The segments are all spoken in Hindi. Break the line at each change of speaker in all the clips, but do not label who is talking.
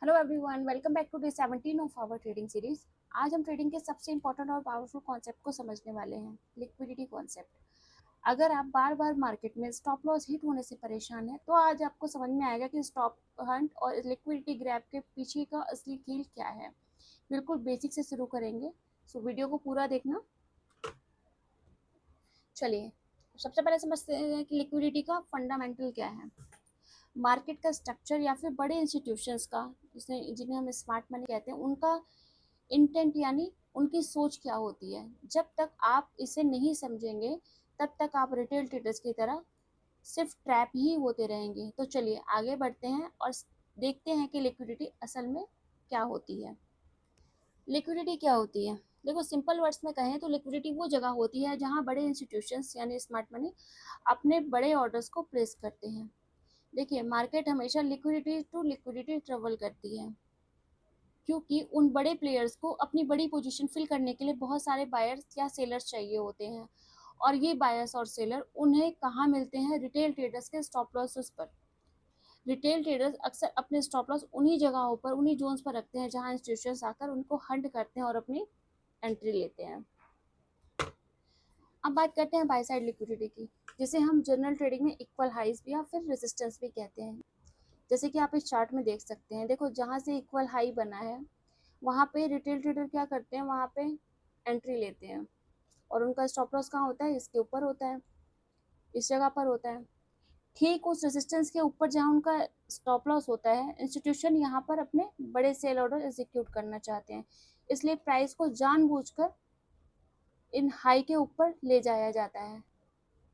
Hello everyone, welcome back to day 17 of our trading series. आज हम ट्रेडिंग के सबसे इंपॉर्टेंट और पावरफुल कॉन्सेप्ट को समझने वाले हैं, लिक्विडिटी कॉन्सेप्ट। अगर आप बार बार मार्केट में स्टॉप लॉस हिट होने से परेशान हैं, तो आज आपको समझ में आएगा कि स्टॉप हंट और लिक्विडिटी ग्रैब के पीछे का असली खेल क्या है। बिल्कुल बेसिक से शुरू करेंगे, सो वीडियो को पूरा देखना। चलिए सबसे पहले समझते हैं कि लिक्विडिटी का फंडामेंटल क्या है। मार्केट का स्ट्रक्चर या फिर बड़े इंस्टीट्यूशंस का, जिन्हें हम स्मार्ट मनी कहते हैं, उनका इंटेंट यानी उनकी सोच क्या होती है। जब तक आप इसे नहीं समझेंगे तब तक आप रिटेल ट्रेडर्स की तरह सिर्फ ट्रैप ही होते रहेंगे। तो चलिए आगे बढ़ते हैं और देखते हैं कि लिक्विडिटी असल में क्या होती है। लिक्विडिटी क्या होती है? देखो, सिंपल वर्ड्स में कहें तो लिक्विडिटी वो जगह होती है जहां बड़े इंस्टीट्यूशंस यानी स्मार्ट मनी अपने बड़े ऑर्डर्स को प्लेस करते हैं। देखिए, मार्केट हमेशा लिक्विडिटी टू लिक्विडिटी ट्रेवल करती है, क्योंकि उन बड़े प्लेयर्स को अपनी बड़ी पोजीशन फिल करने के लिए बहुत सारे बायर्स या सेलर्स चाहिए होते हैं। और ये बायर्स और सेलर उन्हें कहाँ मिलते हैं? रिटेल ट्रेडर्स के स्टॉप लॉसेस पर। रिटेल ट्रेडर्स अक्सर अपने स्टॉप लॉस उन्हीं जगहों पर, उन्हीं जोन्स पर रखते हैं जहां इंस्टीट्यूशंस आकर उनको हंट करते हैं और अपनी एंट्री लेते हैं। अब बात करते हैं बाय साइड लिक्विडिटी की, जिसे हम जनरल ट्रेडिंग में इक्वल हाइज भी या फिर रेजिस्टेंस भी कहते हैं। जैसे कि आप इस चार्ट में देख सकते हैं, देखो जहाँ से इक्वल हाई बना है वहाँ पे रिटेल ट्रेडर क्या करते हैं, वहाँ पे एंट्री लेते हैं और उनका स्टॉप लॉस कहाँ होता है? इसके ऊपर होता है, इस जगह पर होता है। ठीक उस रेजिस्टेंस के ऊपर जहाँ उनका स्टॉप लॉस होता है, इंस्टीट्यूशन यहाँ पर अपने बड़े सेल ऑर्डर एग्जीक्यूट करना चाहते हैं, इसलिए प्राइस को जानबूझकर इन हाई के ऊपर ले जाया जाता है,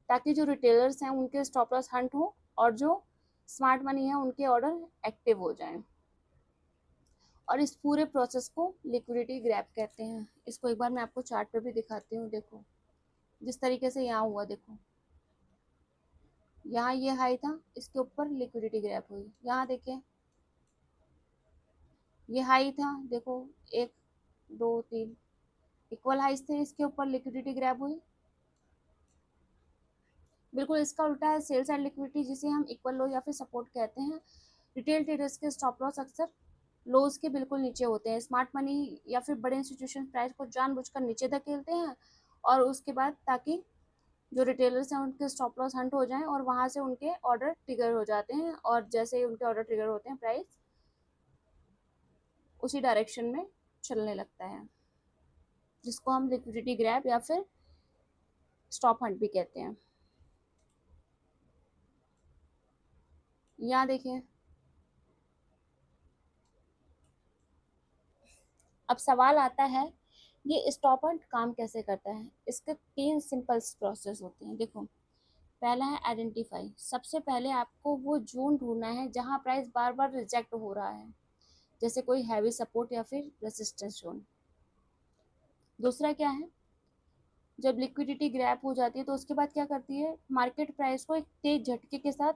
ताकि जो रिटेलर्स हैं उनके स्टॉप लॉस हंट हो और जो स्मार्ट मनी है उनके ऑर्डर एक्टिव हो जाएं। और इस पूरे प्रोसेस को लिक्विडिटी ग्रैब कहते हैं। इसको एक बार मैं आपको चार्ट पे भी दिखाती हूँ। देखो जिस तरीके से यहाँ हुआ, देखो यहाँ ये हाई था, इसके ऊपर लिक्विडिटी ग्रैब हुई। यहाँ देखिए ये हाई था, देखो 1 2 3 इक्वल हाइज थे, इसके ऊपर लिक्विडिटी ग्रैब हुई। बिल्कुल इसका उल्टा है सेल्स एंड लिक्विडिटी, जिसे हम इक्वल लो या फिर सपोर्ट कहते हैं। रिटेल ट्रेडर्स के स्टॉप लॉस अक्सर लोज के बिल्कुल नीचे होते हैं। स्मार्ट मनी या फिर बड़े इंस्टीट्यूशन प्राइस को जानबूझकर नीचे धकेलते हैं और उसके बाद ताकि जो रिटेलर्स हैं उनके स्टॉप लॉस हंट हो जाएं और वहां से उनके ऑर्डर ट्रिगर हो जाते हैं, और जैसे ही उनके ऑर्डर ट्रिगर होते हैं प्राइस उसी डायरेक्शन में चलने लगता है, जिसको हम लिक्विडिटी ग्रैब या फिर स्टॉप हंट भी कहते हैं। यहाँ देखिए, अब सवाल आता है ये स्टॉप हंट काम कैसे करता है। इसके 3 सिंपल प्रोसेस होते हैं। देखो, पहला है आइडेंटिफाई। सबसे पहले आपको वो जोन ढूंढना है जहां प्राइस बार बार रिजेक्ट हो रहा है, जैसे कोई हैवी सपोर्ट या फिर रेजिस्टेंस जोन। दूसरा क्या है, जब लिक्विडिटी ग्रैब हो जाती है तो उसके बाद क्या करती है, मार्केट प्राइस को एक तेज झटके के साथ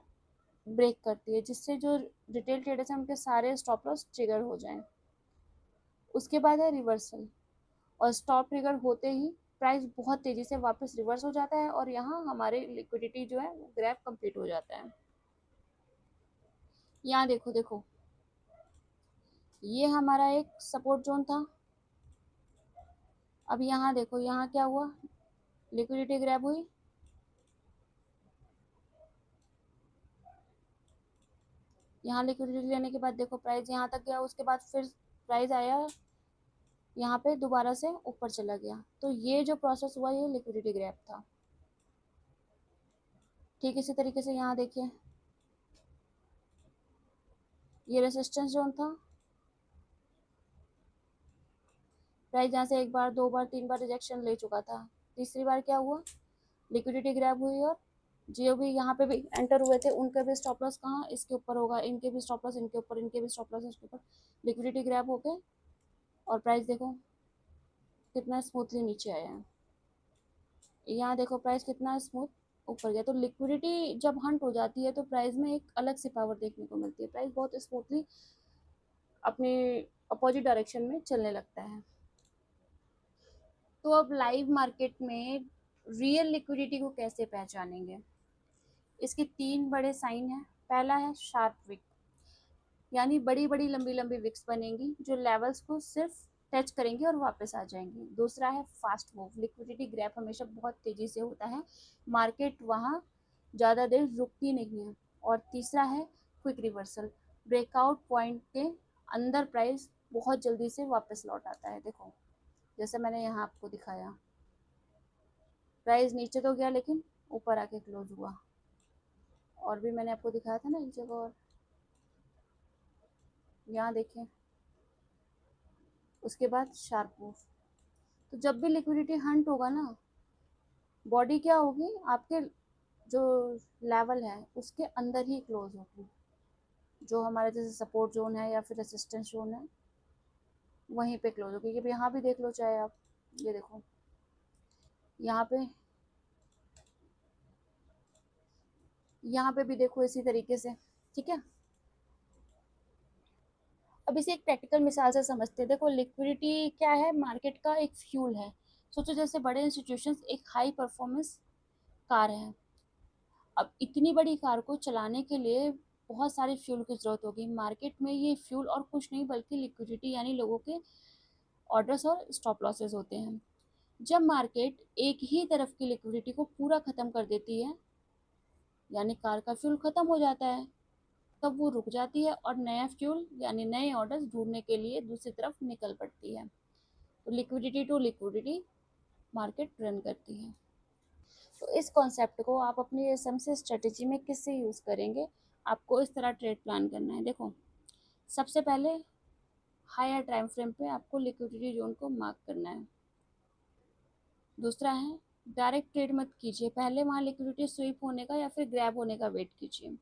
ब्रेक करती है, जिससे जो रिटेल ट्रेडर्स हैं उनके सारे स्टॉप लॉस ट्रिगर हो जाएं। उसके बाद है रिवर्सल, और स्टॉप ट्रिगर होते ही प्राइस बहुत तेजी से वापस रिवर्स हो जाता है और यहाँ हमारे लिक्विडिटी जो है वो ग्रैब कंप्लीट हो जाता है। यहाँ देखो देखो, ये हमारा एक सपोर्ट जोन था। अब यहाँ देखो, यहाँ क्या हुआ, लिक्विडिटी ग्रैब हुई, यहाँ लिक्विडिटी लेने के बाद देखो प्राइस यहाँ तक गया, उसके बाद फिर प्राइस आया यहाँ पे दोबारा से ऊपर चला गया। तो ये जो प्रोसेस हुआ ये लिक्विडिटी ग्रैब था। ठीक इसी तरीके से यहाँ देखिए, ये रेसिस्टेंस जोन था, प्राइस यहाँ से 1 बार 2 बार 3 बार रिजेक्शन ले चुका था। तीसरी बार क्या हुआ, लिक्विडिटी ग्रैब हुई और जो भी यहाँ पे भी एंटर हुए थे उनका भी स्टॉप लॉस कहाँ, इसके ऊपर होगा, इनके भी स्टॉप लॉस इनके ऊपर, इनके भी स्टॉप लॉस इसके ऊपर। लिक्विडिटी ग्रैब हो गए और प्राइस देखो कितना स्मूथली नीचे आया है। यहाँ देखो प्राइस कितना स्मूथ ऊपर गया। तो लिक्विडिटी जब हंट हो जाती है तो प्राइस में एक अलग सी पावर देखने को मिलती है, प्राइस बहुत स्मूथली अपने अपोजिट डायरेक्शन में चलने लगता है। तो अब लाइव मार्केट में रियल लिक्विडिटी को कैसे पहचानेंगे? इसके 3 बड़े साइन हैं। पहला है शार्प विक। यानी बड़ी बड़ी लंबी लंबी विक्स बनेंगी जो लेवल्स को सिर्फ टच करेंगी और वापस आ जाएंगी। दूसरा है फास्ट मूव, लिक्विडिटी ग्रैब हमेशा बहुत तेजी से होता है, मार्केट वहाँ ज़्यादा देर रुकती नहीं है। और तीसरा है क्विक रिवर्सल, ब्रेकआउट पॉइंट के अंदर प्राइस बहुत जल्दी से वापस लौट आता है। देखो जैसे मैंने यहाँ आपको दिखाया, प्राइस नीचे तो गया लेकिन ऊपर आके क्लोज हुआ। और भी मैंने आपको दिखाया था ना एक जगह, और यहाँ देखें, उसके बाद शार्प मूव। तो जब भी लिक्विडिटी हंट होगा ना, बॉडी क्या होगी, आपके जो लेवल है उसके अंदर ही क्लोज होगी। जो हमारा जैसे सपोर्ट जोन है या फिर रेसिस्टेंस जोन है वहीं पे क्लोज होगी। क्योंकि यहाँ भी देख लो, चाहे आप ये देखो, यहाँ पे भी देखो इसी तरीके से। ठीक है, अब इसे एक प्रैक्टिकल मिसाल से समझते हैं। देखो लिक्विडिटी क्या है, मार्केट का एक फ्यूल है। सोचो जैसे बड़े इंस्टीट्यूशंस एक हाई परफॉर्मेंस कार है। अब इतनी बड़ी कार को चलाने के लिए बहुत सारे फ्यूल की ज़रूरत होगी। मार्केट में ये फ्यूल और कुछ नहीं बल्कि लिक्विडिटी यानी लोगों के ऑर्डर्स और स्टॉप लॉसेस होते हैं। जब मार्केट एक ही तरफ की लिक्विडिटी को पूरा ख़त्म कर देती है, यानी कार का फ्यूल ख़त्म हो जाता है, तब वो रुक जाती है और नया फ्यूल यानी नए ऑर्डर्स ढूंढने के लिए दूसरी तरफ निकल पड़ती है। तो liquidity to liquidity market run करती है। तो इस कॉन्सेप्ट को आप अपनी एसएम से स्ट्रेटेजी में किससे यूज़ करेंगे, आपको इस तरह ट्रेड प्लान करना है। देखो सबसे पहले हायर टाइम फ्रेम पे आपको लिक्विडिटी जोन को मार्क करना है। दूसरा है डायरेक्ट ट्रेड मत कीजिए, पहले वहाँ लिक्विडिटी स्वीप होने का या फिर ग्रैब होने का वेट कीजिए।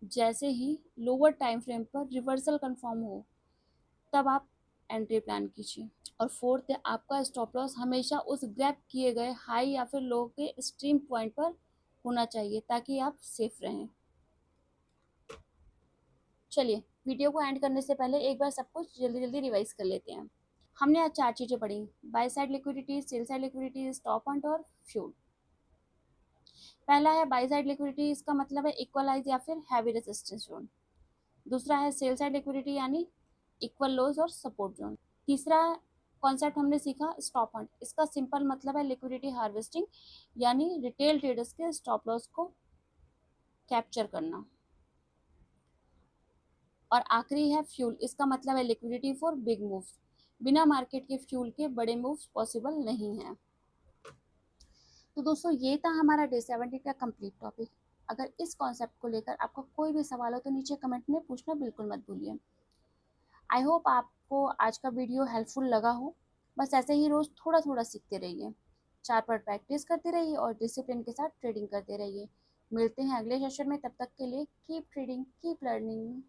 जैसे ही लोअर टाइम फ्रेम पर रिवर्सल कंफर्म हो तब आप एंट्री प्लान कीजिए। और फोर्थ है आपका स्टॉप लॉस हमेशा उस ग्रैब किए गए हाई या फिर लो के स्ट्रीम पॉइंट पर होना चाहिए ताकि आप सेफ रहें। चलिए वीडियो को एंड करने से पहले एक बार सब कुछ जल्दी जल्दी रिवाइज कर लेते हैं। हमने आज 4 चीज़ें पढ़ी, by side liquidity, sell side liquidity, stop Hunt और फ्यूल। पहला है बाय साइड लिक्विडिटी, इसका मतलब है इक्वलाइज या फिर हैवी रेजिस्टेंस जोन। दूसरा है सेल साइड लिक्विडिटी यानी इक्वल लोज और सपोर्ट जोन। तीसरा कॉन्सेप्ट हमने सीखा स्टॉप हंट, इसका सिंपल मतलब है लिक्विडिटी हार्वेस्टिंग यानी रिटेल ट्रेडर्स के स्टॉप लॉस को कैप्चर करना। और आखिरी है फ्यूल, इसका मतलब है लिक्विडिटी फॉर बिग मूव्स, बिना मार्केट के फ्यूल के बड़े मूव्स पॉसिबल नहीं है। तो दोस्तों ये था हमारा डे 70 का कंप्लीट टॉपिक। अगर इस कॉन्सेप्ट को लेकर आपका कोई भी सवाल हो तो नीचे कमेंट में पूछना बिल्कुल मत भूलिए। आई होप आपको आज का वीडियो हेल्पफुल लगा हो। बस ऐसे ही रोज़ थोड़ा थोड़ा सीखते रहिए, 4 पर प्रैक्टिस करते रहिए और डिसिप्लिन के साथ ट्रेडिंग करते रहिए। मिलते हैं अगले सेशन में, तब तक के लिए कीप ट्रेडिंग, कीप लर्निंग।